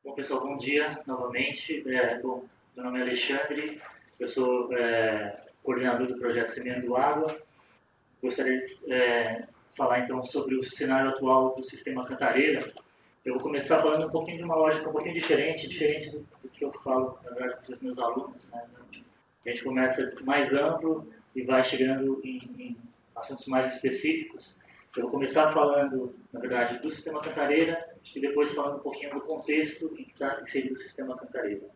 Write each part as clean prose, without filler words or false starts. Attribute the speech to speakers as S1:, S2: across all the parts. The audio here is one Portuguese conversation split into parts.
S1: Bom, pessoal, bom dia novamente. Meu nome é Alexandre, eu sou coordenador do projeto Semeando Água. Gostaria de falar então sobre o cenário atual do sistema Cantareira. Eu vou começar falando um pouquinho de uma lógica um pouquinho diferente do que eu falo, na verdade, para os meus alunos, né? A gente começa mais amplo e vai chegando em assuntos mais específicos. Eu vou começar falando, na verdade, do sistema Cantareira e depois falando um pouquinho do contexto em que está inserido o sistema Cantareira.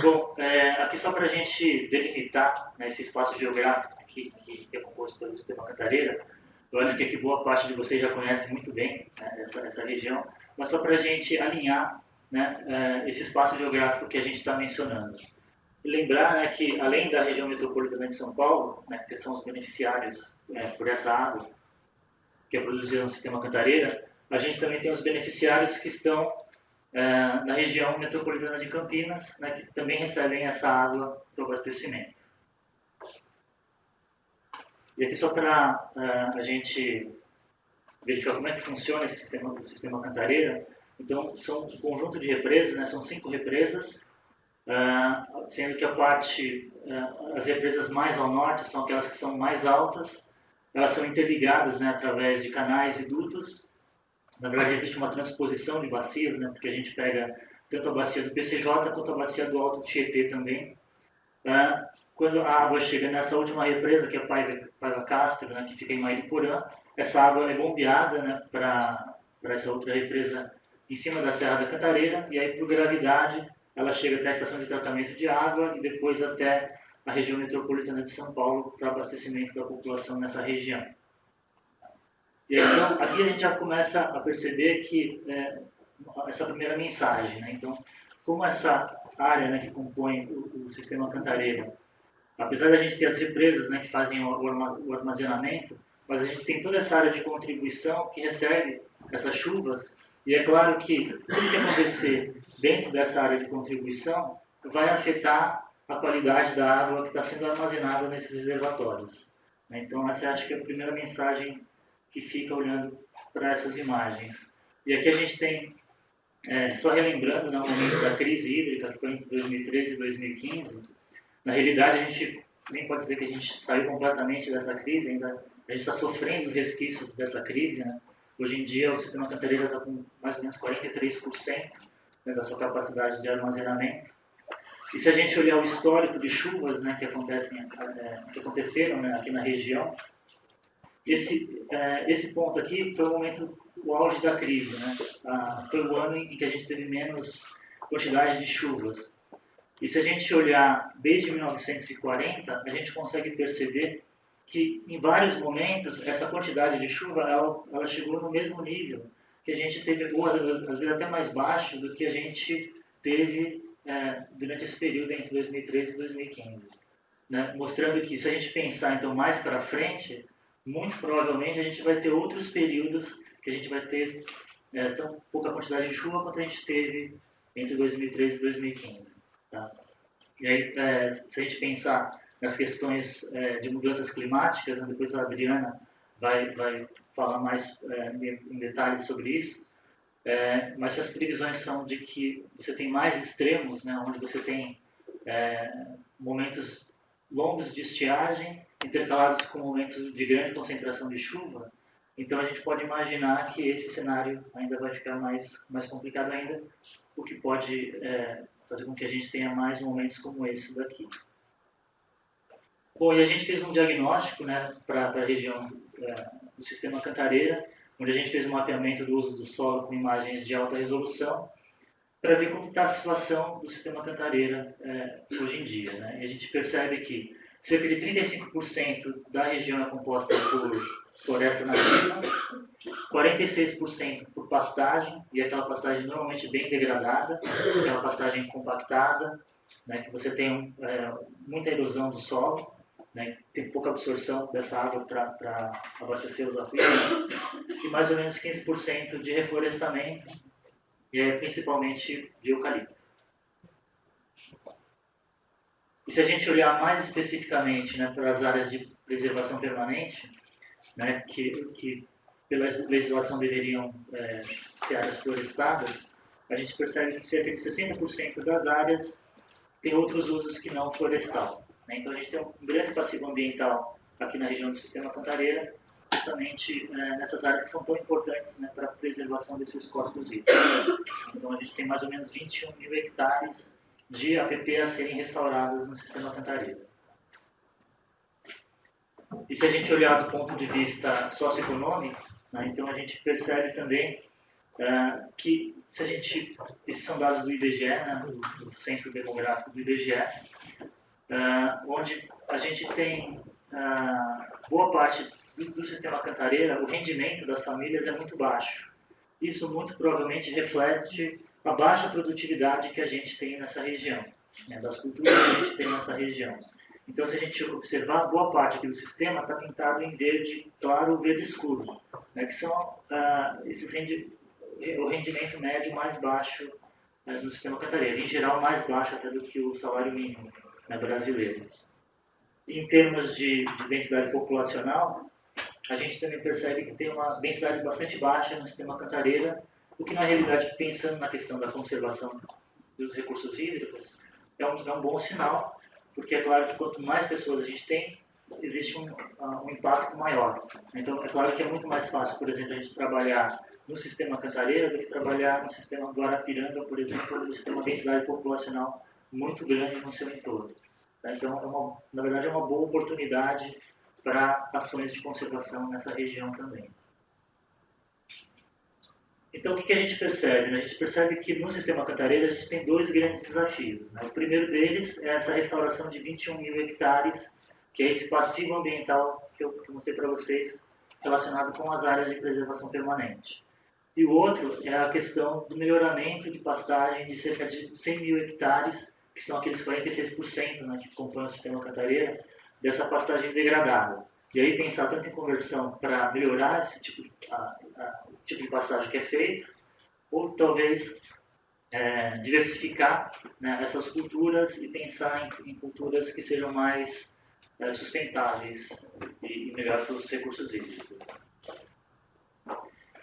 S1: Bom, aqui só para a gente delimitar, né, esse espaço geográfico que é composto pelo sistema Cantareira. Eu acho que aqui boa parte de vocês já conhece muito bem, né, essa região, mas só para a gente alinhar, né, esse espaço geográfico que a gente está mencionando. E lembrar, né, que além da região metropolitana de São Paulo, né, que são os beneficiários por essa água que é produzida no sistema Cantareira, a gente também tem os beneficiários que estão na região metropolitana de Campinas, né, que também recebem essa água para o abastecimento. E aqui só para a gente verificar como é que funciona esse sistema, o sistema Cantareira. Então, são um conjunto de represas, né, são 5 represas, sendo que as represas mais ao norte são aquelas que são mais altas, elas são interligadas, né, através de canais e dutos. Na verdade, existe uma transposição de bacias, né, porque a gente pega tanto a bacia do PCJ quanto a bacia do Alto Tietê também. Quando a água chega nessa última represa, que é a Paiva Castro, né, que fica em Mariporã, essa água é bombeada, né, para essa outra represa em cima da Serra da Cantareira, e aí, por gravidade, ela chega até a estação de tratamento de água e depois até a região metropolitana de São Paulo para abastecimento da população nessa região. E aí, então, aqui a gente já começa a perceber que essa primeira mensagem, né? Então, como essa área, né, que compõe o sistema Cantareira, apesar da gente ter as represas, né, que fazem o armazenamento, mas a gente tem toda essa área de contribuição que recebe essas chuvas, e é claro que tudo que acontecer dentro dessa área de contribuição vai afetar a qualidade da água que está sendo armazenada nesses reservatórios. Então, essa acho que é a primeira mensagem que fica olhando para essas imagens. E aqui a gente tem, só relembrando, né, o momento da crise hídrica, que foi entre 2013 e 2015. Na realidade, a gente nem pode dizer que a gente saiu completamente dessa crise, ainda a gente está sofrendo os resquícios dessa crise, né? Hoje em dia, o sistema Cantareira está com mais ou menos 43%, né, da sua capacidade de armazenamento. E se a gente olhar o histórico de chuvas, né, que aconteceram, né, aqui na região, esse ponto aqui foi o auge da crise, né? Foi o ano em que a gente teve menos quantidade de chuvas. E se a gente olhar desde 1940, a gente consegue perceber que em vários momentos essa quantidade de chuva ela chegou no mesmo nível que a gente teve, ou às vezes até mais baixo do que a gente teve durante esse período entre 2013 e 2015. Né? Mostrando que se a gente pensar então mais para frente, muito provavelmente a gente vai ter outros períodos que a gente vai ter tão pouca quantidade de chuva quanto a gente teve entre 2013 e 2015. Tá? E aí, se a gente pensar nas questões de mudanças climáticas, né, depois a Adriana vai falar mais em detalhes sobre isso, mas as previsões são de que você tem mais extremos, né, onde você tem momentos longos de estiagem intercalados com momentos de grande concentração de chuva. Então a gente pode imaginar que esse cenário ainda vai ficar mais complicado ainda, o que pode fazer com que a gente tenha mais momentos como esse daqui. Bom, e a gente fez um diagnóstico, né, para a região do sistema Cantareira, onde a gente fez um mapeamento do uso do solo com imagens de alta resolução, para ver como está a situação do sistema Cantareira hoje em dia. Né? E a gente percebe que cerca de 35% da região é composta por floresta nativa, 46% por pastagem, e aquela pastagem normalmente bem degradada, aquela pastagem compactada, né, que você tem muita erosão do solo, né, tem pouca absorção dessa água para abastecer os aquíferos, e mais ou menos 15% de reflorestamento, e principalmente de eucalipto. E se a gente olhar mais especificamente, né, para as áreas de preservação permanente, né, que pela legislação deveriam ser áreas florestadas, a gente percebe que cerca de 60% das áreas tem outros usos que não florestal. Né? Então a gente tem um grande passivo ambiental aqui na região do Sistema Cantareira, justamente nessas áreas que são tão importantes, né, para a preservação desses corpos hídricos. Então a gente tem mais ou menos 21 mil hectares de APP a serem restaurados no Sistema Cantareira. E se a gente olhar do ponto de vista socioeconômico, né, então a gente percebe também que se a gente, esses são dados do IBGE, né, do Censo Demográfico do IBGE, onde a gente tem boa parte do Sistema Cantareira, o rendimento das famílias é muito baixo. Isso muito provavelmente reflete a baixa produtividade que a gente tem nessa região, né, das culturas que a gente tem nessa região. Então, se a gente observar, boa parte aqui do sistema está pintado em verde claro ou verde escuro, né, que são o rendimento médio mais baixo no Sistema Cantareira, em geral mais baixo até do que o salário mínimo, né, brasileiro. Em termos de densidade populacional, a gente também percebe que tem uma densidade bastante baixa no Sistema Cantareira, o que na realidade, pensando na questão da conservação dos recursos hídricos, é um bom sinal, porque é claro que quanto mais pessoas a gente tem, existe um impacto maior. Então, é claro que é muito mais fácil, por exemplo, a gente trabalhar no Sistema Cantareira do que trabalhar no Sistema Guarapiranga, por exemplo, onde você tem uma densidade populacional muito grande no seu entorno. Então, na verdade, é uma boa oportunidade para ações de conservação nessa região também. Então, o que a gente percebe? A gente percebe que no Sistema Cantareira a gente tem dois grandes desafios. Né? O primeiro deles é essa restauração de 21 mil hectares, que é esse passivo ambiental que eu mostrei para vocês, relacionado com as áreas de preservação permanente. E o outro é a questão do melhoramento de pastagem de cerca de 100 mil hectares, que são aqueles 46%, né, que compõem o Sistema Cantareira, dessa pastagem degradável. E aí pensar tanto em conversão para melhorar esse tipo de pastagem que é feito, ou talvez diversificar, né, essas culturas e pensar em culturas que sejam mais sustentáveis e melhores para os recursos hídricos.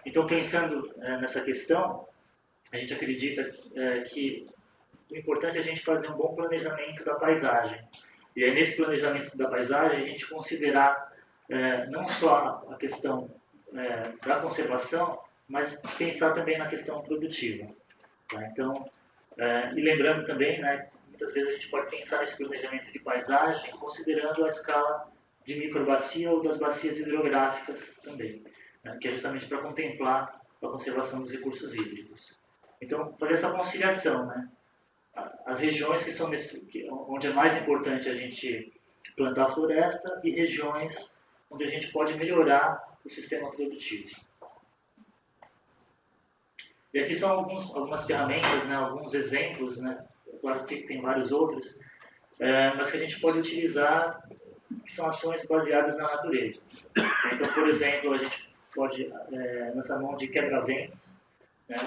S1: Então, pensando nessa questão, a gente acredita que o importante é a gente fazer um bom planejamento da paisagem. E aí, nesse planejamento da paisagem, a gente considerar não só a questão da conservação, mas pensar também na questão produtiva. Tá? Então, e lembrando também, né, muitas vezes a gente pode pensar nesse planejamento de paisagem considerando a escala de microbacia ou das bacias hidrográficas também, né, que é justamente para contemplar a conservação dos recursos hídricos. Então, fazer essa conciliação, né? As regiões que são onde é mais importante a gente plantar floresta e regiões onde a gente pode melhorar o sistema produtivo. E aqui são algumas ferramentas, né, alguns exemplos, né, claro que tem vários outros, mas que a gente pode utilizar, que são ações baseadas na natureza. Então, por exemplo, a gente pode lançar mão de quebra-ventos. Né?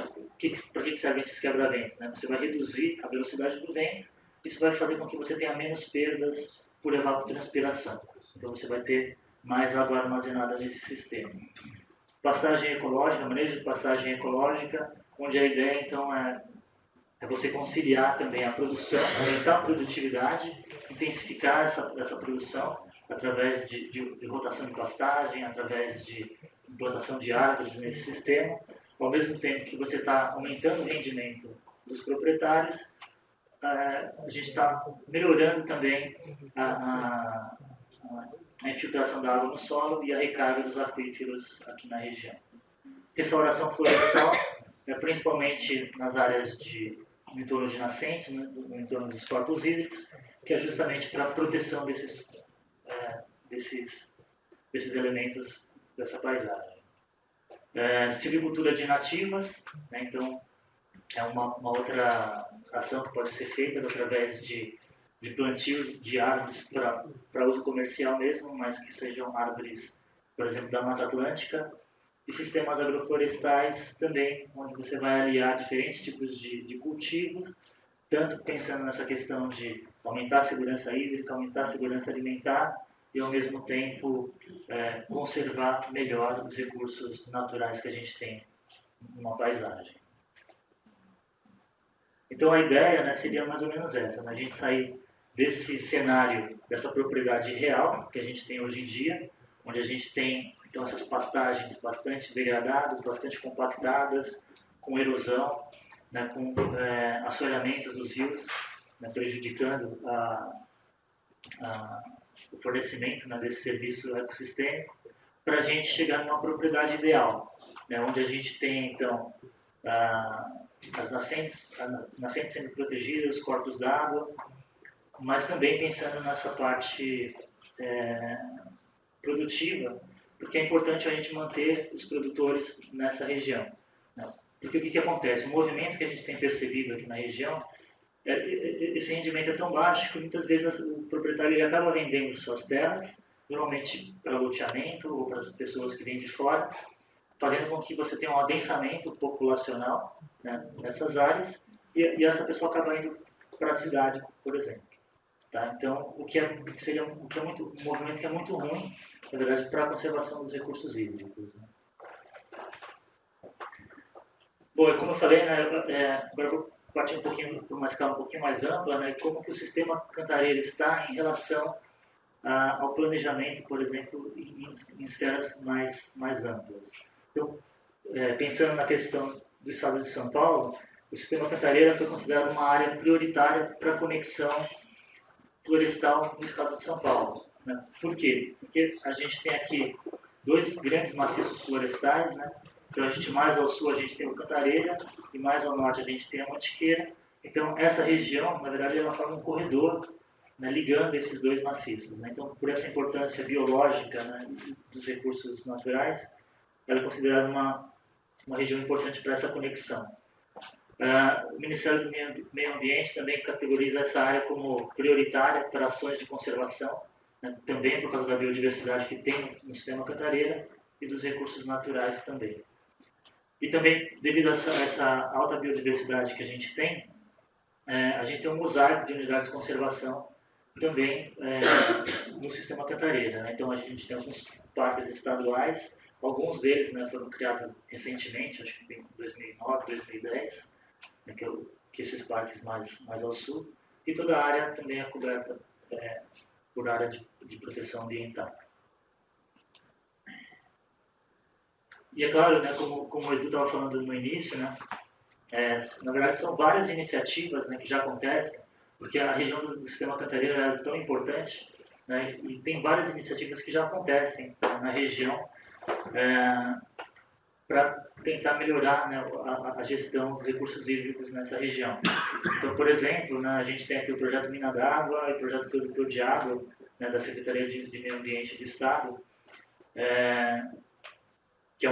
S1: Para que servem esses quebra-ventos? Né? Você vai reduzir a velocidade do vento, isso vai fazer com que você tenha menos perdas por evapotranspiração. Então você vai ter mais água armazenada nesse sistema. Pastagem ecológica, manejo de pastagem ecológica, onde a ideia então é você conciliar também a produção, aumentar a produtividade, intensificar essa produção através de rotação de pastagem, através de implantação de árvores nesse sistema, ao mesmo tempo que você está aumentando o rendimento dos proprietários, a gente está melhorando também a infiltração da água no solo e a recarga dos aquíferos aqui na região. Restauração florestal, principalmente nas áreas no entorno de nascentes, né, no entorno dos corpos hídricos, que é justamente para a proteção desses elementos dessa paisagem. Silvicultura de nativas, né, então é uma outra ação que pode ser feita através de plantio de árvores para uso comercial mesmo, mas que sejam árvores, por exemplo, da Mata Atlântica, e sistemas agroflorestais também, onde você vai aliar diferentes tipos de cultivos, tanto pensando nessa questão de aumentar a segurança hídrica, aumentar a segurança alimentar, e, ao mesmo tempo, conservar melhor os recursos naturais que a gente tem numa paisagem. Então, a ideia, né, seria mais ou menos essa, né? A gente sair desse cenário, dessa propriedade real que a gente tem hoje em dia, onde a gente tem então essas pastagens bastante degradadas, bastante compactadas, com erosão, né, com assoreamento dos rios, né, prejudicando o fornecimento, né, desse serviço ecossistêmico, para a gente chegar numa propriedade ideal, né, onde a gente tem então as nascentes sendo protegidas, os corpos d'água, mas também pensando nessa parte produtiva, porque é importante a gente manter os produtores nessa região. Né? Porque o que acontece? O movimento que a gente tem percebido aqui na região, esse rendimento é tão baixo que muitas vezes o proprietário ele acaba vendendo suas terras, normalmente para loteamento ou para as pessoas que vêm de fora, fazendo com que você tenha um adensamento populacional, né, nessas áreas, e essa pessoa acaba indo para a cidade, por exemplo. Tá? Então, seria um movimento que é muito ruim, na verdade, para a conservação dos recursos hídricos. Né? Bom, como eu falei, né, agora eu vou partir um pouquinho para uma escala um pouquinho mais ampla, né, como que o sistema Cantareira está em relação ao planejamento, por exemplo, em esferas mais amplas. Então, pensando na questão do estado de São Paulo, o sistema Cantareira foi considerado uma área prioritária para a conexão florestal no estado de São Paulo. Né? Por quê? Porque a gente tem aqui dois grandes maciços florestais, né? Então, a gente mais ao sul a gente tem o Cantareira e mais ao norte a gente tem a Mantiqueira. Então, essa região, na verdade, ela forma um corredor, né, ligando esses dois maciços. Né? Então, por essa importância biológica, né, dos recursos naturais, ela é considerada uma região importante para essa conexão. O Ministério do Meio Ambiente também categoriza essa área como prioritária para ações de conservação, né, também por causa da biodiversidade que tem no sistema Cantareira e dos recursos naturais também. E também, devido a essa alta biodiversidade que a gente tem um mosaico de unidades de conservação também no sistema Cantareira. Né? Então, a gente tem alguns parques estaduais, alguns deles, né, foram criados recentemente, acho que em 2009, 2010, né, que esses parques mais ao sul, e toda a área também é coberta por área de proteção ambiental. E é claro, né, como o Edu estava falando no início, né, na verdade são várias iniciativas, né, que já acontecem, porque a região do sistema Cantareira é tão importante, né, e tem várias iniciativas que já acontecem, né, na região para tentar melhorar, né, a gestão dos recursos hídricos nessa região. Então, por exemplo, né, a gente tem aqui o projeto Mina d'Água e o projeto Produtor de Água, né, da Secretaria de Meio Ambiente do Estado, que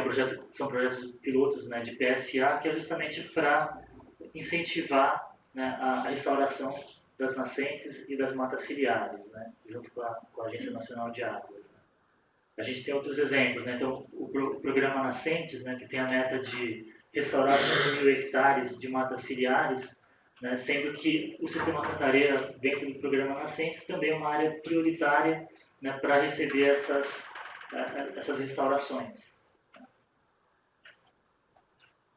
S1: são projetos pilotos, né, de PSA, que é justamente para incentivar, né, a restauração das nascentes e das matas ciliares, né, junto com a Agência Nacional de Águas. A gente tem outros exemplos, né? Então, o programa Nascentes, né, que tem a meta de restaurar 5.000 hectares de matas ciliares, né, sendo que o sistema Cantareira, dentro do programa Nascentes, também é uma área prioritária, né, para receber essas restaurações.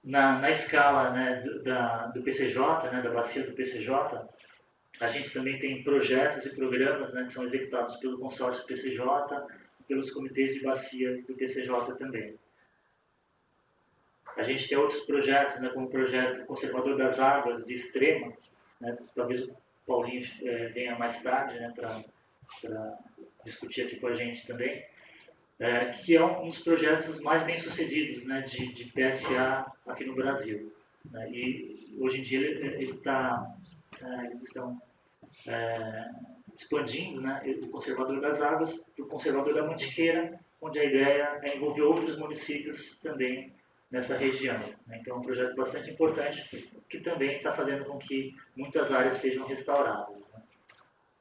S1: Na escala, né, do PCJ, né, da bacia do PCJ, a gente também tem projetos e programas, né, que são executados pelo consórcio PCJ, pelos comitês de bacia do PCJ também. A gente tem outros projetos, né, como o projeto Conservador das Águas de Extrema, né, talvez o Paulinho venha mais tarde, né, para discutir aqui com a gente também, que é um dos projetos mais bem-sucedidos, né, de PSA aqui no Brasil. Né, e hoje em dia eles estão expandindo, né, o Conservador das Águas para o Conservador da Mantiqueira, onde a ideia é envolver outros municípios também nessa região. Né? Então é um projeto bastante importante que também está fazendo com que muitas áreas sejam restauradas.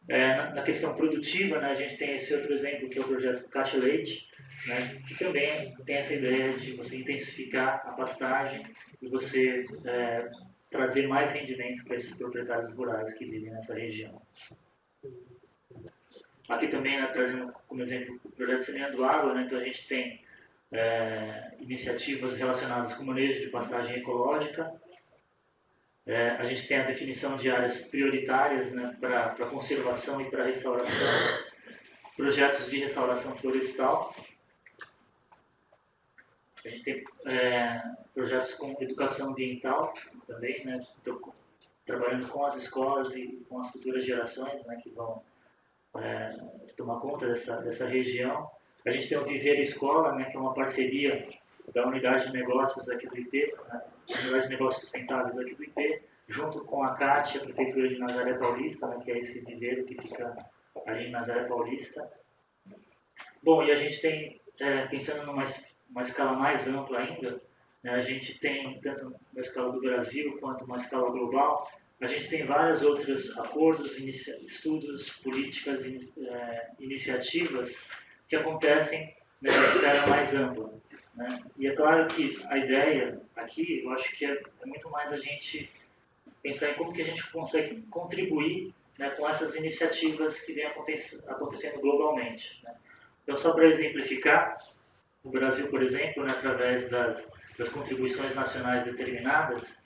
S1: Né? Na questão produtiva, né, a gente tem esse outro exemplo que é o projeto Caixa Leite, né, que também tem essa ideia de você intensificar a pastagem e você trazer mais rendimento para esses proprietários rurais que vivem nessa região. Aqui também, né, trazendo como exemplo o projeto Semeando Água, né, então a gente tem iniciativas relacionadas com o manejo de pastagem ecológica. A gente tem a definição de áreas prioritárias, né, para conservação e para restauração, projetos de restauração florestal. A gente tem projetos com educação ambiental também, né, então, trabalhando com as escolas e com as futuras gerações, né, que vão tomar conta dessa região. A gente tem o Viver Escola, né, que é uma parceria da Unidade de Negócios aqui do IP, né, Unidade de Negócios Sustentáveis aqui do IP, junto com a CAT, a Prefeitura de Nazaré Paulista, né, que é esse viveiro que fica ali em Nazaré Paulista. Bom, e a gente tem, pensando numa escala mais ampla ainda, né, a gente tem, tanto na escala do Brasil quanto na escala global, a gente tem vários outros acordos, estudos, políticas, iniciativas que acontecem nessa esfera mais ampla. Né? E é claro que a ideia aqui, eu acho que é muito mais a gente pensar em como que a gente consegue contribuir, né, com essas iniciativas que vêm acontecendo globalmente. Né? Então, só para exemplificar, o Brasil, por exemplo, né, através das contribuições nacionais determinadas,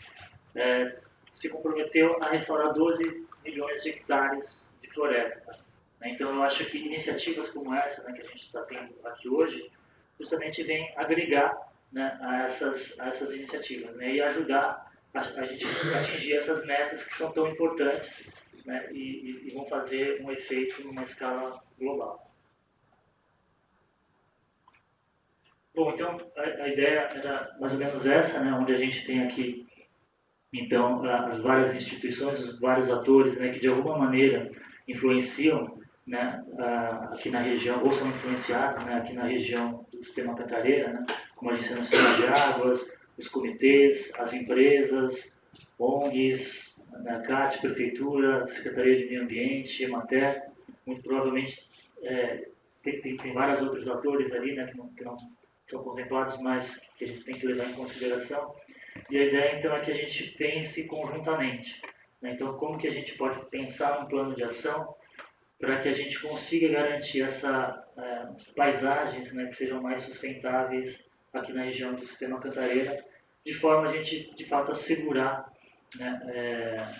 S1: se comprometeu a restaurar 12 milhões de hectares de floresta. Né? Então, eu acho que iniciativas como essa, né, que a gente está tendo aqui hoje, justamente vem agregar, né, a essas iniciativas, né, e ajudar a gente a atingir essas metas que são tão importantes, né, e vão fazer um efeito numa escala global. Bom, então a ideia era mais ou menos essa, né, onde a gente tem aqui, então, as várias instituições, os vários atores, né, que de alguma maneira influenciam, né, aqui na região, ou são influenciados, né, aqui na região do Sistema Cantareira, né, como a Agência Nacional de Águas, os comitês, as empresas, ONGs, né, CAT, Prefeitura, Secretaria de Meio Ambiente, Emater, muito provavelmente tem vários outros atores ali, né, que não são contemplados, mas que a gente tem que levar em consideração. E a ideia, então, é que a gente pense conjuntamente. Né? Então, como que a gente pode pensar um plano de ação para que a gente consiga garantir paisagens, né, que sejam mais sustentáveis aqui na região do Sistema Cantareira, de forma a gente, de fato, assegurar, né,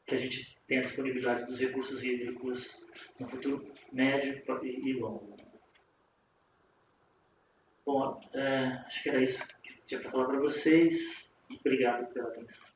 S1: que a gente tenha a disponibilidade dos recursos hídricos no futuro médio e longo. Bom, acho que era isso que eu tinha para falar para vocês. Obrigado pela atenção.